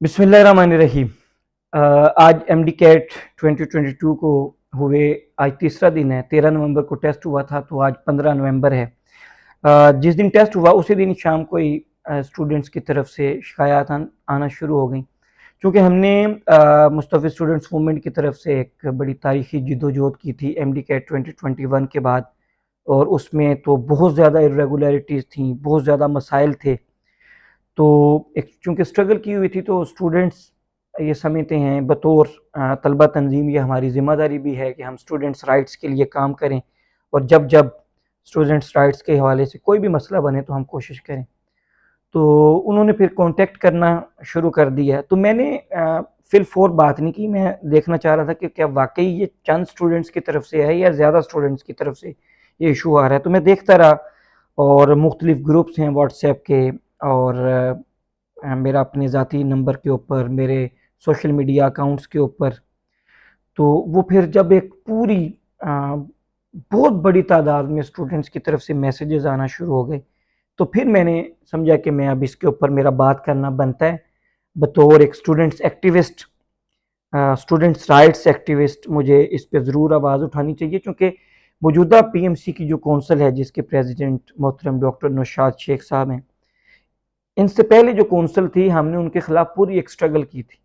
बिस्मिल्लाहिर्रहमानिर्रहीम। आज MD cat 2022 को हुए, आज तीसरा दिन है। 13 नवंबर को टेस्ट हुआ था, तो आज 15 नवंबर है। जिस दिन टेस्ट हुआ उसी दिन शाम को ही स्टूडेंट्स की तरफ से शिकायत आना शुरू हो गई, क्योंकि हमने मुस्तफ़ी स्टूडेंट्स मूवमेंट की तरफ से एक बड़ी तारीखी जिद्दोजहद की थी एमडी कैट 2021 के बाद, और उसमें तो बहुत ज़्यादा इर्रेगुलरिटीज़ थी, बहुत ज़्यादा मसाइल थे। तो एक चूँकि स्ट्रगल की हुई थी, तो स्टूडेंट्स ये समझते हैं बतौर तलबा तंजीम, ये हमारी ज़िम्मेदारी भी है कि हम स्टूडेंट्स राइट्स के लिए काम करें, और जब जब स्टूडेंट्स राइट्स के हवाले से कोई भी मसला बने तो हम कोशिश करें। तो उन्होंने फिर कॉन्टेक्ट करना शुरू कर दिया। तो मैंने फिल फोर बात नहीं की, मैं देखना चाह रहा था कि क्या वाकई ये चंद स्टूडेंट्स की तरफ से है या ज़्यादा स्टूडेंट्स की तरफ से ये इशू आ रहा है। तो मैं देखता रहा, और मुख्तलिफ ग्रुप्स हैं व्हाट्सएप के, और मेरा अपने ज़ाती नंबर के ऊपर, मेरे सोशल मीडिया अकाउंट्स के ऊपर। तो वो फिर जब एक पूरी बहुत बड़ी तादाद में स्टूडेंट्स की तरफ से मैसेजेस आना शुरू हो गए, तो फिर मैंने समझा कि मैं अब इसके ऊपर मेरा बात करना बनता है। बतौर एक students activist, students rights activist, मुझे इस पे ज़रूर आवाज़ उठानी चाहिए, क्योंकि मौजूदा पीएमसी की जो कौंसिल है, जिसके प्रेसिडेंट मोहतरम डॉक्टर नौशाद शेख साहब हैं, इनसे पहले जो कौंसिल थी, हमने उनके खिलाफ पूरी एक स्ट्रगल की थी,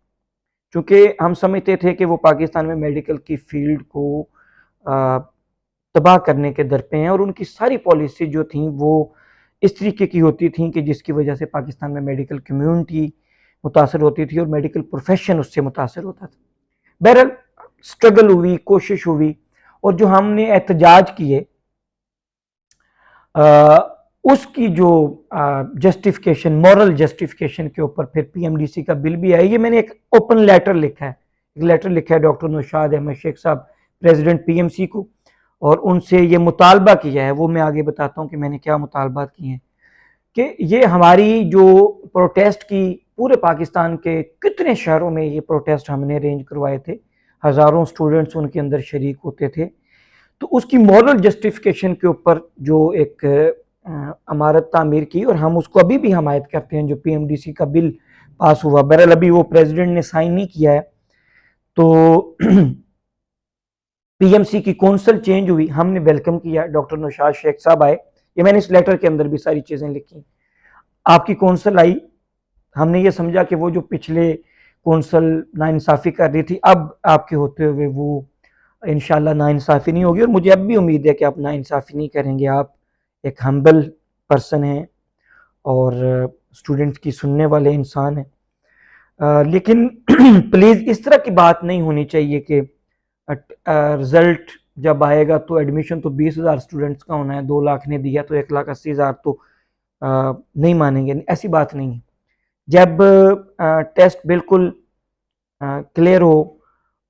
क्योंकि हम समझते थे कि वो पाकिस्तान में मेडिकल की फील्ड को तबाह करने के दर पे हैं, और उनकी सारी पॉलिसी जो थी वो इस तरीके की होती थी कि जिसकी वजह से पाकिस्तान में मेडिकल कम्युनिटी मुतासर होती थी और मेडिकल प्रोफेशन उससे मुतासर होता था। बहरहाल स्ट्रगल हुई, कोशिश हुई, और जो हमने एहतजाज किए, उसकी जो जस्टिफिकेशन, मॉरल जस्टिफिकेशन के ऊपर फिर पीएमडीसी का बिल भी आया। ये मैंने एक ओपन लेटर लिखा है, एक लेटर लिखा है डॉक्टर नौशाद अहमद शेख साहब, प्रेसिडेंट पीएमसी को, और उनसे ये मुतालबा किया है। वो मैं आगे बताता हूँ कि मैंने क्या मुतालबात किए हैं, कि ये हमारी जो प्रोटेस्ट की, पूरे पाकिस्तान के कितने शहरों में ये प्रोटेस्ट हमने अरेंज करवाए थे, हज़ारों स्टूडेंट्स उनके अंदर शरीक होते थे, तो उसकी मॉरल जस्टिफिकेशन के ऊपर जो एक अमारत तामीर की, और हम उसको अभी भी हमायत करते हैं, जो पीएमडीसी का बिल पास हुआ। बहरहाल अभी वो प्रेसिडेंट ने साइन नहीं किया है, तो पीएमसी की कौंसिल चेंज हुई, हमने वेलकम किया, डॉक्टर नौशाद शेख साहब आए, ये मैंने इस लेटर के अंदर भी सारी चीज़ें लिखी। आपकी कौंसिल आई, हमने ये समझा कि वो जो पिछले कौंसिल नाइंसाफ़ी कर रही थी, अब आपके होते हुए वो इंशाल्लाह नाइंसाफ़ी नहीं होगी, और मुझे अब भी उम्मीद है कि आप नाइंसाफ़ी नहीं करेंगे। आप एक हम्बल पर्सन हैं और स्टूडेंट्स की सुनने वाले इंसान हैं, लेकिन प्लीज़ इस तरह की बात नहीं होनी चाहिए कि रिज़ल्ट जब आएगा तो एडमिशन तो 20,000 स्टूडेंट्स का होना है, 2 लाख ने दिया तो 1,80,000 तो नहीं मानेंगे, ऐसी बात नहीं है। जब टेस्ट बिल्कुल क्लियर हो,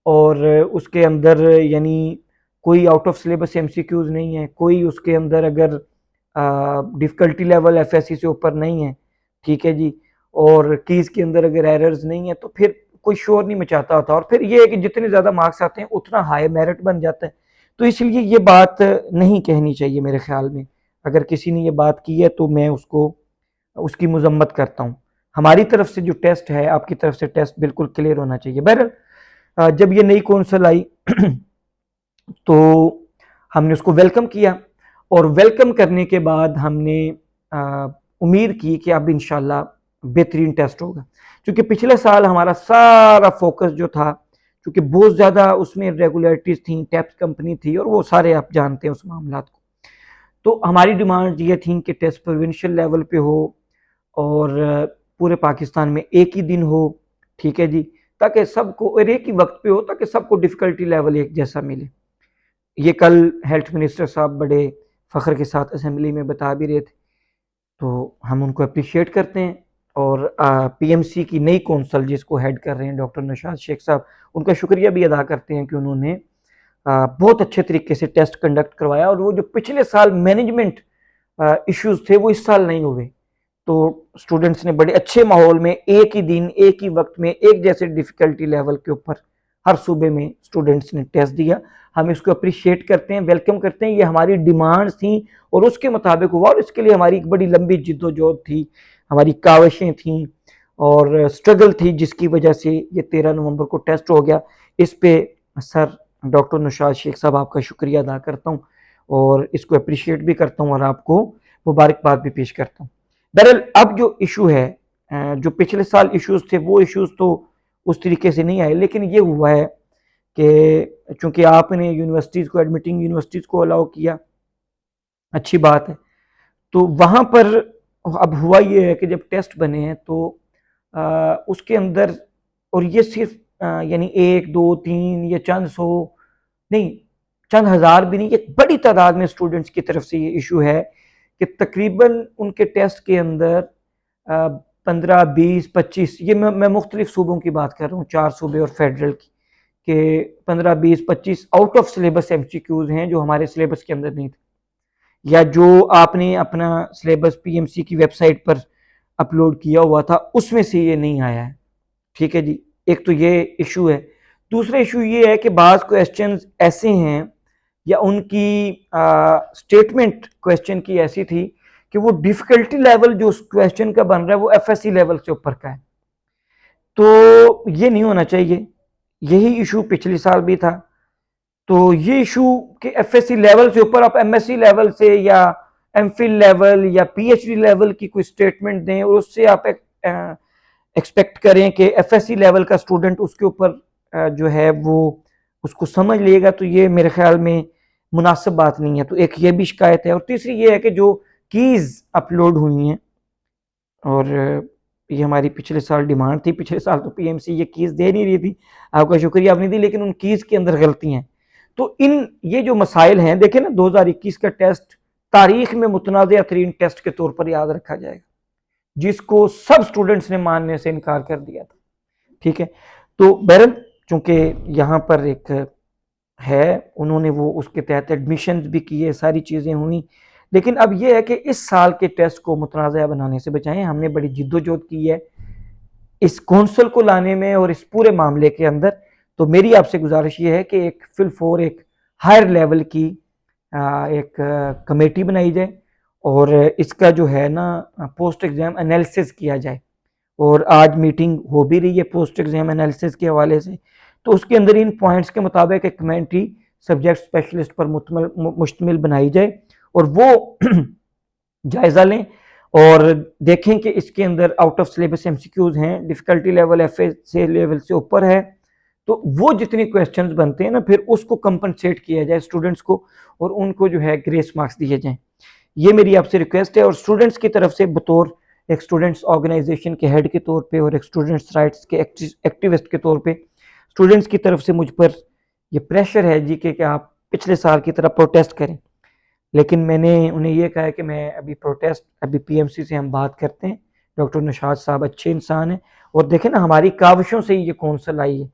और उसके अंदर यानी कोई आउट ऑफ सिलेबस एमसीक्यूज नहीं है, कोई उसके अंदर अगर डिफ़िकल्टी लेवल एफएससी से ऊपर नहीं है, ठीक है जी, और कीज़ के अंदर अगर एरर्स नहीं है, तो फिर कोई शोर नहीं मचाता होता, और फिर ये है कि जितने ज़्यादा मार्क्स आते हैं उतना हाई मेरिट बन जाता है। तो इसलिए ये बात नहीं कहनी चाहिए मेरे ख्याल में। अगर किसी ने ये बात की है तो मैं उसको उसकी मजम्मत करता हूँ। हमारी तरफ से जो टेस्ट है, आपकी तरफ से टेस्ट बिल्कुल क्लियर होना चाहिए। बहरहाल जब ये नई कौंसिल आई तो हमने उसको वेलकम किया, और वेलकम करने के बाद हमने उम्मीद की कि अब इंशाल्लाह बेहतरीन टेस्ट होगा, क्योंकि पिछले साल हमारा सारा फोकस जो था, क्योंकि बहुत ज़्यादा उसमें रेगुलरिटीज़ थी, टैप्स कंपनी थी, और वो सारे आप जानते हैं उस मामला को। तो हमारी डिमांड ये थी कि टेस्ट प्रोविंशियल लेवल पे हो, और पूरे पाकिस्तान में एक ही दिन हो, ठीक है जी, ताकि सबको, और एक ही वक्त पे हो, ताकि सबको डिफ़िकल्टी लेवल एक जैसा मिले। ये कल हेल्थ मिनिस्टर साहब बड़े फ़ख्र के साथ असेंबली में बता भी रहे थे, तो हम उनको अप्रिशिएट करते हैं। और पीएमसी की नई कौंसिल जिसको हेड कर रहे हैं डॉक्टर नौशाद शेख साहब, उनका शुक्रिया भी अदा करते हैं कि उन्होंने बहुत अच्छे तरीके से टेस्ट कंडक्ट करवाया, और वो जो पिछले साल मैनेजमेंट इश्यूज थे वो इस साल नहीं हुए। तो स्टूडेंट्स ने बड़े अच्छे माहौल में एक ही दिन, एक ही वक्त में, एक जैसे डिफ़िकल्टी लेवल के ऊपर हर सूबे में स्टूडेंट्स ने टेस्ट दिया। हम इसको अप्रिशिएट करते हैं, वेलकम करते हैं। ये हमारी डिमांड्स थी और उसके मुताबिक हुआ, और इसके लिए हमारी एक बड़ी लंबी जिद्दोजहद थी, हमारी काविशें थीं, और स्ट्रगल थी जिसकी वजह से ये 13 नवंबर को टेस्ट हो गया। इस पे सर डॉक्टर नौशाद शेख साहब आपका शुक्रिया अदा करता हूँ और इसको अप्रिशिएट भी करता हूँ और आपको मुबारकबाद भी पेश करता हूँ। बहरहाल अब जो इशू है, जो पिछले साल इश्यूज थे वो इश्यूज तो उस तरीके से नहीं आए, लेकिन ये हुआ है कि चूंकि आपने यूनिवर्सिटीज़ को, एडमिटिंग यूनिवर्सिटीज़ को अलाउ किया, अच्छी बात है, तो वहाँ पर अब हुआ ये है कि जब टेस्ट बने हैं तो उसके अंदर, और ये सिर्फ यानी 1 2 3 या चंद सौ नहीं, चंद हज़ार भी नहीं, एक बड़ी तादाद में स्टूडेंट्स की तरफ से ये इशू है कि तकरीबन उनके टेस्ट के अंदर 15 20 25, ये मैं मुख्तलिफ सूबों की बात कर रहा हूँ, 4 सूबे और फेडरल की, कि 15 20 25 आउट ऑफ सिलेबस एमसीक्यूज हैं जो हमारे सिलेबस के अंदर नहीं थे, या जो आपने अपना सिलेबस पीएमसी की वेबसाइट पर अपलोड किया हुआ था उसमें से ये नहीं आया है। ठीक है जी, एक तो ये इशू है। दूसरा इशू ये है कि बाज़ क्वेश्चंस ऐसे हैं या उनकी स्टेटमेंट क्वेश्चन की ऐसी थी कि वो डिफिकल्टी लेवल जो क्वेश्चन का बन रहा है वो एफएससी लेवल से ऊपर का है, तो ये नहीं होना चाहिए। यही इशू पिछले साल भी था। तो ये इशू कि एफएससी लेवल से ऊपर आप एमएससी लेवल से या एमफिल लेवल या पीएचडी लेवल की कोई स्टेटमेंट दें और उससे आप एक्सपेक्ट करें कि एफएससी लेवल का स्टूडेंट उसके ऊपर जो है वो उसको समझ लेगा, तो ये मेरे ख्याल में मुनासिब बात नहीं है। तो एक ये भी शिकायत है, और तीसरी ये है कि जो कीज़ अपलोड हुई हैं, और ये हमारी पिछले साल डिमांड थी, पिछले साल तो पीएमसी ये कीज़ दे नहीं रही थी, आपका शुक्रिया आपने दी, लेकिन उन कीज़ के अंदर गलती हैं। तो इन ये जो मसाइल हैं, देखें ना, 2021 का टेस्ट तारीख में मुतनाज़ा तरीन टेस्ट के तौर पर याद रखा जाएगा, जिसको सब स्टूडेंट्स ने मानने से इनकार कर दिया था। ठीक है, तो बहरहाल चूंकि यहाँ पर एक है, उन्होंने वो उसके तहत एडमिशन भी किए, सारी चीज़ें हुई, लेकिन अब ये है कि इस साल के टेस्ट को मुतनाज़ा बनाने से बचाएं। हमने बड़ी जिद्दोजहद की है इस कौंसल को लाने में और इस पूरे मामले के अंदर। तो मेरी आपसे गुजारिश ये है कि एक फिल4 एक हायर लेवल की एक कमेटी बनाई जाए और इसका जो है ना पोस्ट एग्ज़ाम एनालिसिस किया जाए, और आज मीटिंग हो भी रही है पोस्ट एग्ज़ाम एनालिसिस के हवाले से। तो उसके अंदर इन पॉइंट्स के मुताबिक एक कमेटी सब्जेक्ट स्पेशलिस्ट पर मुश्तमिल बनाई जाए और वो जायज़ा लें और देखें कि इसके अंदर आउट ऑफ सिलेबस एमसीक्यूज हैं, डिफ़िकल्टी लेवल एफएससी लेवल से ऊपर है, तो वो जितने क्वेश्चंस बनते हैं ना फिर उसको कंपनसेट किया जाए स्टूडेंट्स को, और उनको जो है ग्रेस मार्क्स दिए जाएं। ये मेरी आपसे रिक्वेस्ट है, और स्टूडेंट्स की तरफ से बतौर एक स्टूडेंट्स ऑर्गेनाइजेशन के हेड के तौर पे और एक स्टूडेंट्स राइट्स के एक्टिविस्ट के तौर पे स्टूडेंट्स की तरफ से मुझ पर ये प्रेशर है जी कि आप पिछले साल की तरह प्रोटेस्ट करें, लेकिन मैंने उन्हें ये कहा है कि मैं अभी पीएमसी से हम बात करते हैं, डॉक्टर नौशाद साहब अच्छे इंसान हैं, और देखें ना हमारी काविशों से ये कौंसल आई है,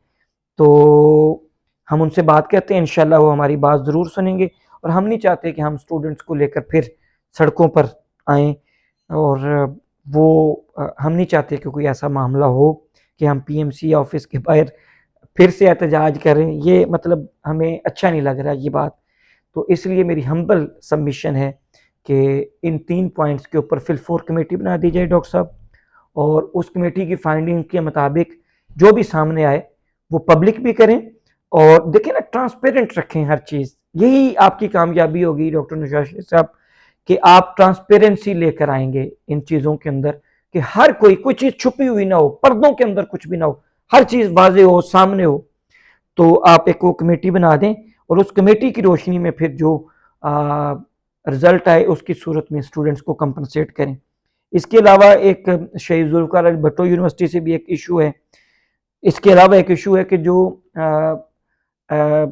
तो हम उनसे बात करते हैं, इंशाल्लाह वो हमारी बात ज़रूर सुनेंगे, और हम नहीं चाहते कि हम स्टूडेंट्स को लेकर फिर सड़कों पर आएँ, और वो हम नहीं चाहते कि कोई ऐसा मामला हो कि हम पीएमसी ऑफिस के बाहर फिर से एहतजाज करें, ये मतलब हमें अच्छा नहीं लग रहा ये बात। तो इसलिए मेरी हम्बल सबमिशन है कि इन 3 पॉइंट्स के ऊपर फिल4 कमेटी बना दी जाए डॉक्टर साहब, और उस कमेटी की फाइंडिंग के मुताबिक जो भी सामने आए वो पब्लिक भी करें, और देखिए ना ट्रांसपेरेंट रखें हर चीज़, यही आपकी कामयाबी होगी डॉक्टर नौशाद साहब कि आप ट्रांसपेरेंसी लेकर आएंगे इन चीज़ों के अंदर, कि हर कोई चीज़ छुपी हुई ना हो, पर्दों के अंदर कुछ भी ना हो, हर चीज़ वाजे हो, सामने हो। तो आप एक वो कमेटी बना दें और उस कमेटी की रोशनी में फिर जो रिजल्ट आए उसकी सूरत में स्टूडेंट्स को कंपनसेट करें। इसके अलावा एक शहीद जुल्फ़िकार अली भुट्टो यूनिवर्सिटी से भी एक इशू है। इसके अलावा एक इशू है कि जो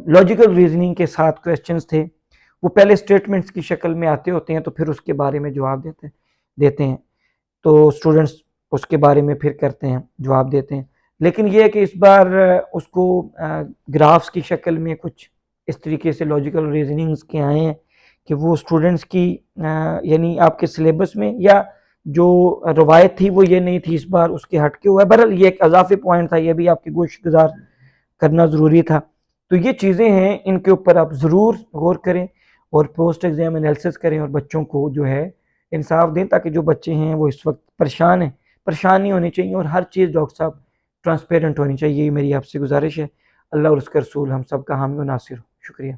लॉजिकल रीजनिंग के 7 क्वेश्चंस थे वो पहले स्टेटमेंट्स की शक्ल में आते होते हैं, तो फिर उसके बारे में जवाब देते हैं, तो स्टूडेंट्स उसके बारे में फिर करते हैं, जवाब देते हैं, लेकिन ये है कि इस बार उसको ग्राफ्स की शक्ल में कुछ इस तरीके से लॉजिकल रीजनिंग्स के आए हैं कि वो स्टूडेंट्स की यानी आपके सिलेबस में या जो रवायत थी वो ये नहीं थी, इस बार उसके हट के हुआ है। बहरहाल ये एक अजाफी पॉइंट था, ये भी आपकी गोशगुजार करना ज़रूरी था। तो ये चीज़ें हैं, इनके ऊपर आप ज़रूर गौर करें और पोस्ट एग्ज़ाम एनालिसिस करें और बच्चों को जो है इंसाफ दें, ताकि जो बच्चे हैं वो इस वक्त परेशान हैं, परेशान नहीं होने चाहिए और हर चीज़ डॉक्टर साहब ट्रांसपेरेंट होनी चाहिए, ये मेरी आपसे गुजारिश है। अल्लाह और उसका रसूल हम सब का हामी व नासिर हो। शुक्रिया।